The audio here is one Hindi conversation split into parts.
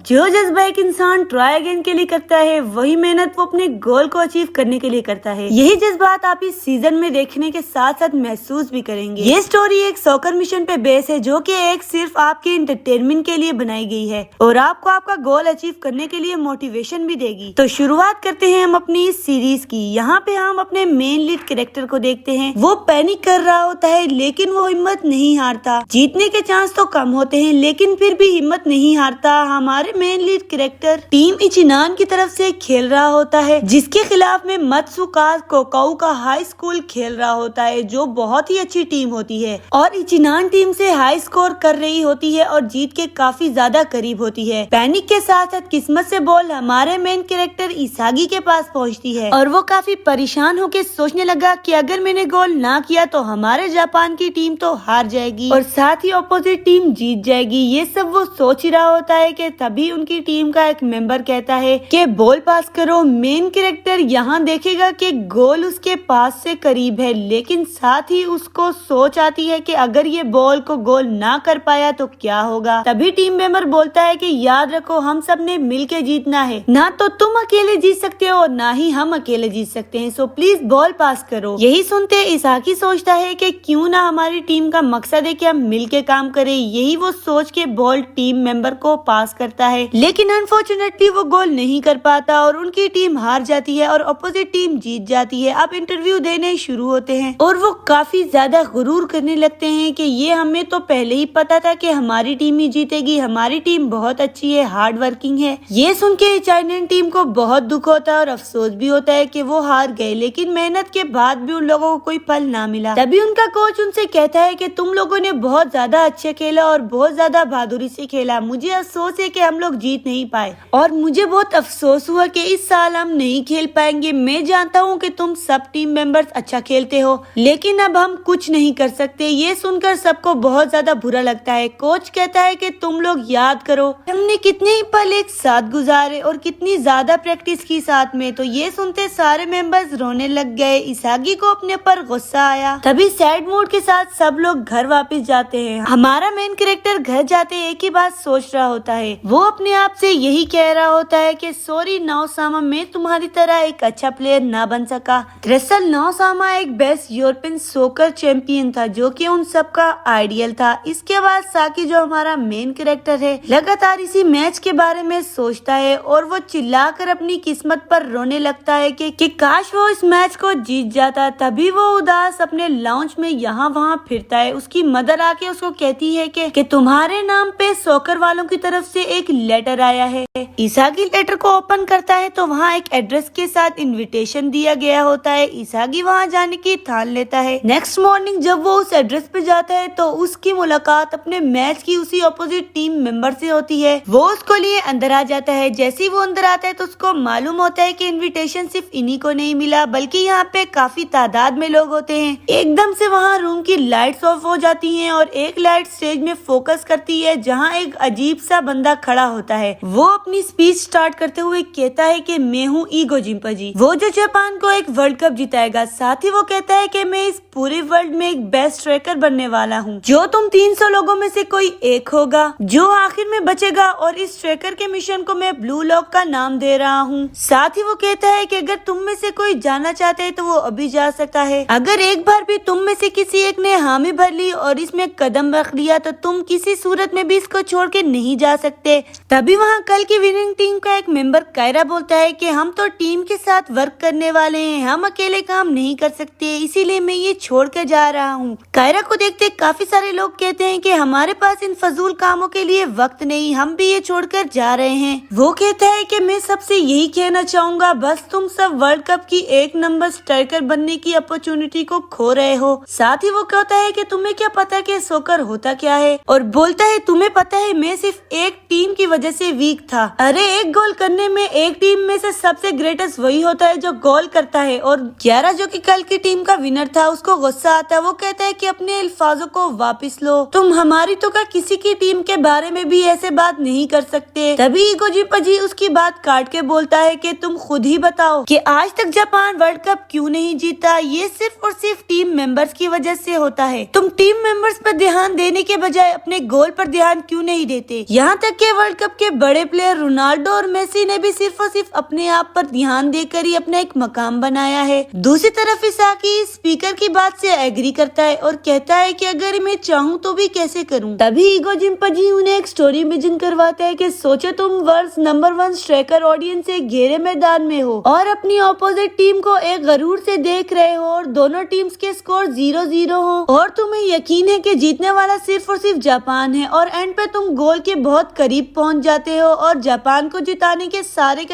जो जज्बा एक इंसान ट्राई अगेन के लिए करता है, वही मेहनत वो अपने गोल को अचीव करने के लिए करता है। यही जज्बात आप इस सीजन में देखने के साथ साथ महसूस भी करेंगे। ये स्टोरी एक सॉकर मिशन पे बेस है, जो कि एक सिर्फ आपके इंटरटेनमेंट के लिए बनाई गई है और आपको आपका गोल अचीव करने के लिए मोटिवेशन भी देगी। तो शुरुआत करते हैं हम अपनी इस सीरीज की। यहाँ पे हम अपने मेन लीड कैरेक्टर को देखते हैं। वो पैनिक कर रहा होता है, लेकिन वो हिम्मत नहीं हारता। जीतने के चांस तो कम होते हैं, लेकिन फिर भी हिम्मत नहीं हारता। हमारे मेन लीड कैरेक्टर टीम इचिनान की तरफ से खेल रहा होता है, जिसके खिलाफ में मत्सुकाज कोकाऊ का हाई स्कूल खेल रहा होता है, जो बहुत ही अच्छी टीम होती है और इचिनान टीम से हाई स्कोर कर रही होती है और जीत के काफी ज्यादा करीब होती है। पैनिक के साथ साथ किस्मत से बॉल हमारे मेन कैरेक्टर इसागी के पास पहुंचती है और वो काफी परेशान होकर सोचने लगा कि अगर मैंने गोल ना किया तो हमारे जापान की टीम तो हार जाएगी और साथ ही अपोजिट टीम जीत जाएगी। ये सब वो सोच ही रहा होता है कि तभी उनकी टीम का एक मेंबर कहता है कि बॉल पास करो। मेन कैरेक्टर यहाँ देखेगा कि गोल उसके पास से करीब है, लेकिन साथ ही उसको सोच आती है कि अगर ये बॉल को गोल ना कर पाया तो क्या होगा। तभी टीम मेंबर बोलता है कि याद रखो, हम सब ने मिलके जीतना है, ना तो तुम अकेले जीत सकते हो और ना ही हम अकेले जीत सकते हैं, सो प्लीज बॉल पास करो। यही सुनते इसाकी सोचता है कि क्यों ना हमारी टीम का मकसद है कि हम मिलके काम करें। यही वो सोच के बॉल टीम मेंबर को पास करता है, लेकिन अनफॉर्चुनेटली वो गोल नहीं कर पाता और उनकी टीम हार जाती है और अपोजिट टीम जीत जाती है। अब इंटरव्यू देने शुरू होते हैं और वो काफी ज्यादा गुरूर करने लगते हैं कि ये हमें तो पहले ही पता था कि हमारी टीम ही जीतेगी, हमारी टीम बहुत अच्छी है, हार्ड वर्किंग है। ये सुन के चाइनीज टीम को बहुत दुख होता है और अफसोस भी होता है कि वो हार गए, लेकिन मेहनत के बाद भी उन लोगों को कोई फल ना मिला। तभी उनका कोच उनसे कहता है कि तुम लोगों ने बहुत ज्यादा अच्छे खेला और बहुत ज्यादा बहादुरी से खेला। मुझे अफसोस है कि हम लोग जीत नहीं पाए और मुझे बहुत अफसोस हुआ कि इस साल हम नहीं खेल पाएंगे। मैं जानता हूँ कि तुम सब टीम मेंबर्स अच्छा खेलते हो, लेकिन अब हम कुछ नहीं कर सकते। ये सुनकर सबको बहुत ज्यादा बुरा लगता है। कोच कहता है कि तुम लोग याद करो, हमने कितने ही पल एक साथ गुजारे और कितनी ज्यादा प्रैक्टिस की साथ में। तो ये सुनते सारे मेंबर्स रोने लग गए। इसागी को अपने पर गुस्सा आया। तभी सैड मूड के साथ सब लोग घर वापस जाते हैं। हमारा मेन कैरेक्टर घर जाते एक ही बात सोच रहा होता है। वो अपने आप से यही कह रहा होता है कि सॉरी नौसामा, मैं तुम्हारी तरह एक अच्छा प्लेयर ना बन सका। दरअसल नौसामा एक बेस्ट यूरोपियन सोकर चैंपियन था, जो कि उन सबका आइडियल था। इसके बाद साकी, जो हमारा मेन कैरेक्टर है, लगातार इसी मैच के बारे में सोचता है और वो चिल्लाकर अपनी किस्मत पर रोने लगता है कि काश वो इस मैच को जीत जाता। तभी वो उदास अपने लाउंज में यहाँ वहाँ फिरता है। उसकी मदर आके उसको कहती है कि तुम्हारे नाम पे सोकर वालों की तरफ से एक लेटर आया है। इसागी लेटर को ओपन करता है तो वहाँ एक एड्रेस के साथ इनविटेशन दिया गया होता है। इसागी वहाँ जाने की ठान लेता है। नेक्स्ट मॉर्निंग जब वो उस एड्रेस पे जाता है तो उसकी मुलाकात अपने मैच की उसी अपोजिट टीम मेंबर से होती है। वो उसको लिए अंदर आ जाता है। जैसे ही वो अंदर आता है तो उसको मालूम होता है कि इनविटेशन सिर्फ इन्हीं को नहीं मिला, बल्कि यहाँ पे काफी तादाद में लोग होते हैं। एकदम से वहाँ रूम की लाइट्स ऑफ हो जाती हैं और एक लाइट स्टेज में फोकस करती है, जहाँ एक अजीब सा बंदा खड़ा होता है। वो अपनी स्पीच स्टार्ट करते हुए कहता है कि मैं हूँ ईगो जिम्पाजी, वो जो जापान को एक वर्ल्ड कप जिताएगा। साथ ही वो कहता है कि मैं इस पूरे वर्ल्ड में एक बेस्ट ट्रैकर बनने वाला हूँ, जो तुम 300 लोगों में से कोई एक होगा जो आखिर में बचेगा, और इस ट्रैकर के मिशन को मैं ब्लू लॉक का नाम दे रहा हूँ। साथ ही वो कहता है कि अगर तुम में से कोई जाना चाहता है तो वो अभी जा सकता है। अगर एक बार भी तुम में से किसी एक ने हामी भर ली और इसमें कदम रख लिया तो तुम किसी सूरत में भी इसको छोड़ के नहीं जा सकते। तभी वहाँ कल की विनिंग टीम का एक मेंबर कायरा बोलता है कि हम तो टीम के साथ वर्क करने वाले हैं, हम अकेले काम नहीं कर सकते, इसीलिए मैं ये छोड़ कर जा रहा हूँ। कायरा को देखते काफी सारे लोग कहते हैं कि हमारे पास इन फजूल कामों के लिए वक्त नहीं, हम भी ये छोड़कर जा रहे हैं। वो कहता है कि मैं सबसे यही कहना चाहूंगा, बस तुम सब वर्ल्ड कप की एक नंबर स्ट्राइकर बनने की अपॉर्चुनिटी को खो रहे हो। साथ ही वो कहता है कि तुम्हें क्या पता कि सोकर होता क्या है, और बोलता है तुम्हें पता है मैं सिर्फ एक टीम की वजह से वीक था। अरे एक गोल करने में एक टीम में से सबसे ग्रेटेस्ट वही होता है जो गोल करता है। और 11 जो कि कल की टीम का विनर था, उसको गुस्सा आता है। वो कहता है कि अपने अल्फाजों को वापस लो, तुम हमारी तो का किसी की टीम के बारे में भी ऐसे बात नहीं कर सकते। तभी ईगो जिम्पाजी उसकी बात काट के बोलता है कि तुम खुद ही बताओ कि आज तक जापान वर्ल्ड कप क्यों नहीं जीता। ये सिर्फ और सिर्फ टीम मेंबर्स की वजह से होता है। तुम टीम मेंबर्स पर ध्यान देने के बजाय अपने गोल पर ध्यान क्यों नहीं देते। यहाँ तक कि वर्ल्ड कप के बड़े प्लेयर रोनाल्डो और मेसी ने भी सिर्फ और सिर्फ अपने आप पर ध्यान देकर ही अपना एक मकाम बनाया है। दूसरी तरफ इसाकी स्पीकर की बात से एग्री करता है और कहता है कि अगर मैं चाहूँ तो भी कैसे करूँ। तभी ईगो जिम्पाजी उन्हें एक स्टोरी इमेजिन करवाता है कि सोचो तुम वर्ल्ड नंबर 1 स्ट्राइकर ऑडियंस से घेरे मैदान में हो और अपनी ऑपोजिट टीम को एक गरूर से देख रहे हो और दोनों टीम्स के स्कोर 0-0 हो और तुम्हें यकीन है कि जीतने वाला सिर्फ और सिर्फ जापान है और एंड पे तुम गोल के बहुत करीब पहुंच जाते हो और जापान को जिताने के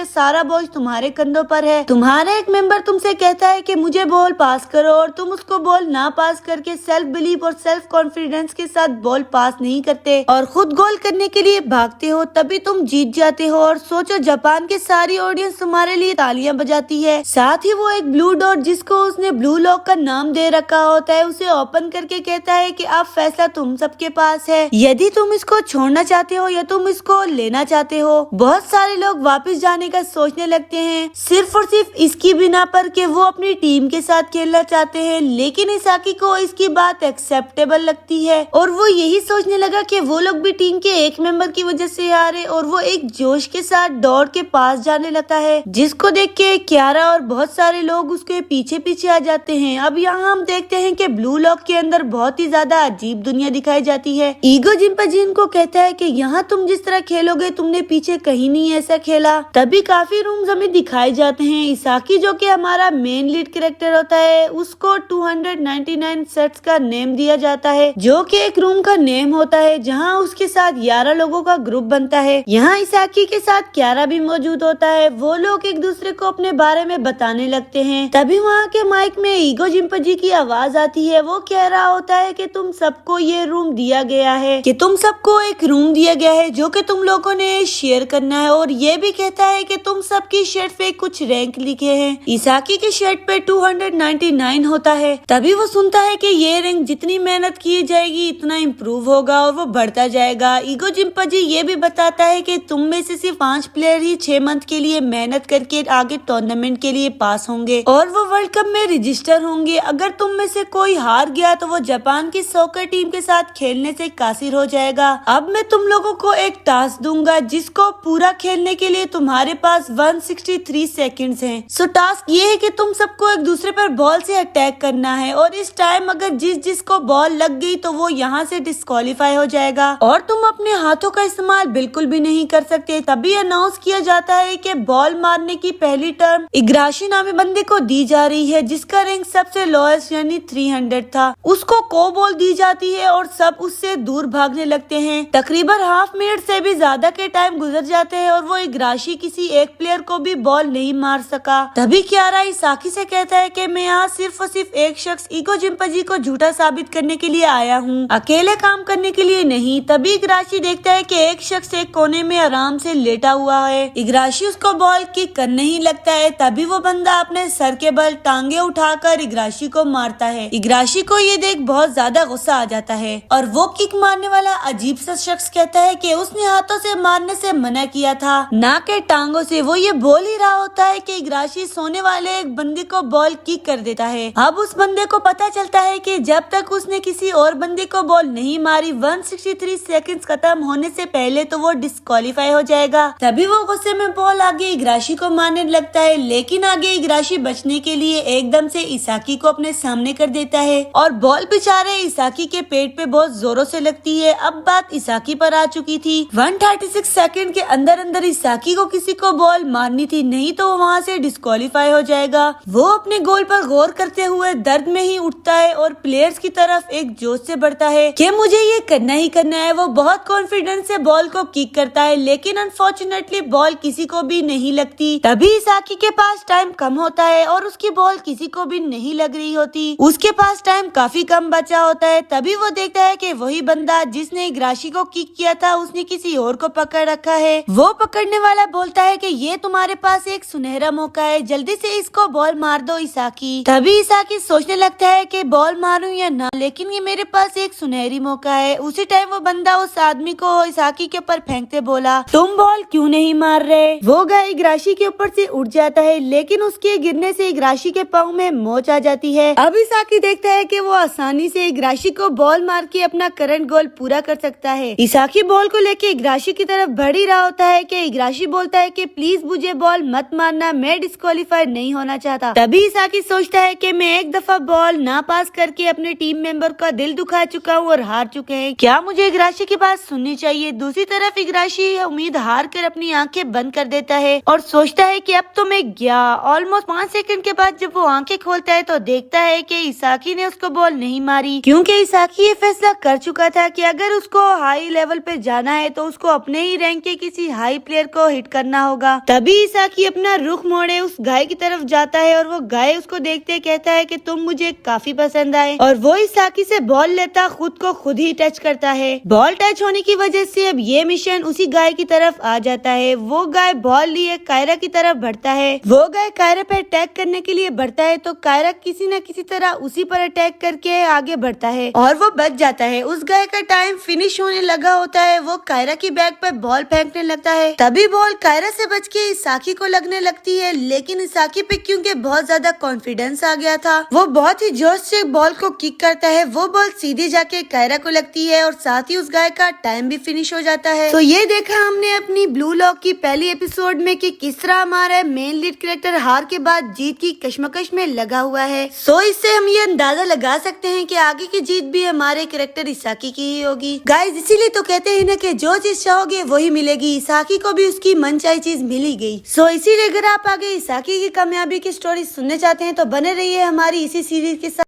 सारा बोझ तुम्हारे कंधों पर है। तुम्हारा एक मेंबर तुमसे कहता है कि मुझे बॉल पास करो और तुम उसको बॉल ना पास करके सेल्फ बिलीफ और सेल्फ कॉन्फिडेंस के साथ बॉल पास नहीं करते और खुद गोल करने के लिए भागते हो, तभी तुम जीत जाते हो। और सोचो जापान की सारी ऑडियंस तुम्हारे लिए तालियां बजाती है। साथ ही वो एक ब्लू डॉट जिसको उसने ब्लू लॉक का नाम दे रखा होता है उसे ओपन करके कहता है कि अब फैसला तुम सबके पास है, यदि तुम इसको छोड़ना चाहते हो या तुम इसको लेना चाहते हो। बहुत सारे लोग वापस जाने का सोचने लगते हैं सिर्फ और सिर्फ इसकी बिना पर कि वो अपनी टीम के साथ खेलना चाहते हैं, लेकिन इसाकी को इसकी बात एक्सेप्टेबल लगती है और वो यही सोचने लगा कि वो लोग भी टीम के एक मेंबर की वजह से हारे और वो एक जोश के साथ दौड़ के पास जाने लगता है, जिसको देख के क्यारा और बहुत सारे लोग उसके पीछे पीछे आ जाते हैं। अब यहाँ हम देखते हैं कि ब्लू लॉक के अंदर बहुत ही ज्यादा अजीब दुनिया दिखाई जाती है। ईगो जिम्पाजी को कहता है कि यहाँ तुम जिस तरह खेलोगे तुमने पीछे कहीं नहीं ऐसा खेला। तभी काफी रूम्स हमें दिखाए जाते हैं। इसाकी जो कि हमारा मेन लीड कैरेक्टर होता है उसको 299 सेट्स का नेम दिया जाता है जो कि एक रूम का नेम होता है जहाँ उसके साथ 11 लोगों का ग्रुप बनता है। यहाँ इसाकी के साथ क्यारा भी मौजूद होता है। वो लोग एक दूसरे को अपने बारे में बताने लगते हैं। तभी वहाँ के माइक में ईगो जिम्पाजी की आवाज आती है। वो कह रहा होता है कि तुम सबको ये रूम दिया गया है, कि तुम सबको एक रूम दिया गया है जो कि तुम लोगों ने शेयर करना है और ये भी कहता है कि तुम सबकी शर्ट पे कुछ रैंक लिखे हैं। इसाकी की शर्ट पे 299 होता है। तभी वो सुनता है कि ये रैंक जितनी मेहनत की जाएगी इतना इम्प्रूव होगा और वो बढ़ता जाएगा। ईगो जिम्पाजी ये भी बताता है कि तुम में से सिर्फ 5 प्लेयर ही 6 मंथ के लिए मेहनत करके आगे टूर्नामेंट के लिए पास होंगे और वो वर्ल्ड कप में रजिस्टर होंगे। अगर तुम में से कोई हार गया तो वो जापान की सॉकर टीम के साथ खेलने से कासिर हो जाएगा। अब मैं तुम लोगों को एक टास्क दूंगा जिसको पूरा खेलने के लिए तुम्हारे पास 163 सेकंड्स हैं। सो टास्क ये है कि तुम सबको एक दूसरे पर बॉल से अटैक करना है और इस टाइम अगर जिसको बॉल लग गई तो वो यहाँ से डिस्क्वालीफाई हो जाएगा और तुम अपने हाथों का इस्तेमाल बिल्कुल भी नहीं कर सकते। तभी अनाउंस किया जाता है कि बॉल मारने की पहली टर्म इग्राशी नामी बंदे को दी जा रही है जिसका रैंक सबसे लोएस्ट यानी 300 था। उसको को बॉल दी जाती है और सब उससे दूर भागने लगते हैं। तकरीबन हाफ मिनट से भी ज्यादा के टाइम गुजर जाते हैं और वो इग्राशी किसी एक प्लेयर को भी बॉल नहीं मार सका। तभी क्यारा इसाकी से कहता है कि मैं यहाँ सिर्फ और सिर्फ एक शख्स ईगो जिम्पाजी को झूठा साबित करने के लिए आया हूँ, अकेले काम करने के लिए नहीं। तभी इग्राशी देखता है कि एक शख्स एक कोने में आराम से लेटा हुआ है। इग्राशी उसको बॉल किक करने ही लगता है। तभी वो बंदा अपने सर के बल टांगे उठाकर इग्राशी को मारता है। इग्राशी को ये देख बहुत ज्यादा गुस्सा आ जाता है और वो किक मारने वाला अजीब सा शख्स कहता है कि उसने हाथों से मारने से मना किया था, ना के टांगों से। वो ये बोल ही रहा होता है कि इग्राशी सोने वाले एक बंदे को बॉल किक कर देता है। अब उस बंदे को पता चलता है कि जब तक उसने किसी और बंदे को बॉल नहीं मारी 163 सेकंड्स खत्म होने से पहले तो वो डिस्क्वालीफाई हो जाएगा। तभी वो गुस्से में बॉल आगे इग्राशी को मारने लगता है, लेकिन आगे इग्राशी बचने के लिए एकदम से इसाकी को अपने सामने कर देता है और बॉल बेचारे इसाकी के पेट पे बहुत जोरों से लगती है। अब बात इसाकी पर आ चुकी थी। 136 सेकंड के अंदर अंदर इसाकी को किसी को बॉल मारनी थी, नहीं तो वो वहाँ से डिस्क्वालीफाई हो जाएगा। वो अपने गोल पर गौर करते हुए दर्द में ही उठता है और प्लेयर्स की तरफ एक जोश से बढ़ता है कि मुझे ये करना ही करना है। वो बहुत कॉन्फिडेंस से बॉल को किक करता है, लेकिन अनफॉर्चुनेटली बॉल किसी को भी नहीं लगती। तभी इसाकी के पास टाइम कम होता है और उसकी बॉल किसी को भी नहीं लग रही होती। उसके पास टाइम काफी कम बचा होता है। तभी वो देखता है कि वही बंदा जिसने इग्राशी को किक किया था उसने किसी और को पकड़ रखा है। वो पकड़ने वाला बोलता है कि ये तुम्हारे पास एक सुनहरा मौका है, जल्दी से इसको बॉल मार दो इसाकी। तभी इसाकी सोचने लगता है कि बॉल मारूं या ना, लेकिन ये मेरे पास एक सुनहरी मौका है। उसी टाइम वो बंदा उस आदमी को इसाकी के ऊपर फेंकते बोला, तुम बॉल क्यों नहीं मार रहे? वो गाय इग्राशी के ऊपर से उठ जाता है, लेकिन उसके गिरने से इग्राशी के पाँव में मोच आ जाती है। अब इसाकी देखता है कि वो आसानी से इग्राशी को बॉल मार के अपना करंट गोल पूरा कर सकता है। इसाकी बॉल को लेके इग्राशी की तरफ बढ़ ही रहा होता है कि इग्राशी बोलता है कि प्लीज मुझे बॉल मत मारना, मैं डिस्क्वालीफाई नहीं होना चाहता। तभी इसाकी सोचता है कि मैं एक दफा बॉल ना पास करके अपने टीम मेंबर का दिल दुखा चुका हूँ और हार चुके हैं, क्या मुझे इग्राशी की बात सुननी चाहिए। दूसरी तरफ इग्राशी उम्मीद हार कर अपनी आंखें बंद कर देता है और सोचता है कि अब तो मैं गया। ऑलमोस्ट 5 सेकंड के बाद जब वो आंखें खोलता है तो देखता है कि इसाकी ने उसको बॉल नहीं मारी, क्योंकि इसाकी ये फैसला कर चुका था कि अगर उसको हाई लेवल पे जाना है तो उसको अपने ही रैंक के किसी हाई प्लेयर को हिट करना होगा। तभी इसाकी अपना रुख मोड़े उस गाय की तरफ जाता है और वो गाय उसको देखते कहता है कि तुम मुझे काफी पसंद आए, और वो इसाकी से बॉल लेता खुद को खुद ही टच करता है। बॉल टच होने की वजह से अब ये मिशन उसी गाय की तरफ आ जाता है। वो गाय बॉल लिए कायरा की तरफ बढ़ता है। वो गाय कायरा पे अटैक करने के लिए बढ़ता है तो कायरा किसी न किसी तरह उसी पर अटैक करके आगे बढ़ता है और वो बच जाता है। उस गाय का टाइम फिनिश होने लगा होता है। वो कायरा की बैग पर बॉल फेंकने लगता है। तभी बॉल कायरा से बच के इसाकी को लगने लगती है, लेकिन इसाकी पे क्योंकि बहुत ज्यादा कॉन्फिडेंस आ गया था वो बहुत ही जोश से बॉल को किक करता है। वो बॉल सीधे जाके कायरा को लगती है और साथ ही उस गाय का टाइम भी फिनिश हो जाता है। तो ये देखा हमने अपनी ब्लू लॉक की पहली एपिसोड में कि किस तरह हमारा मेन लीड कैरेक्टर हार के बाद जीत की कश्मकश में लगा हुआ है। सो इससे हम ये अंदाजा लगा सकते हैं कि आगे की जीत भी हमारे कैरेक्टर इसाकी की ही होगी। गाइस इसीलिए तो कहते हैं ना कि जो चीज चाहोगे वही मिलेगी। इसाकी को भी उसकी मनचाही चीज मिल ही गई। सो इसीलिए अगर आप आगे इसाकी की कामयाबी की स्टोरी सुनने चाहते हैं तो बने रहिए हमारी इसी सीरीज के साथ।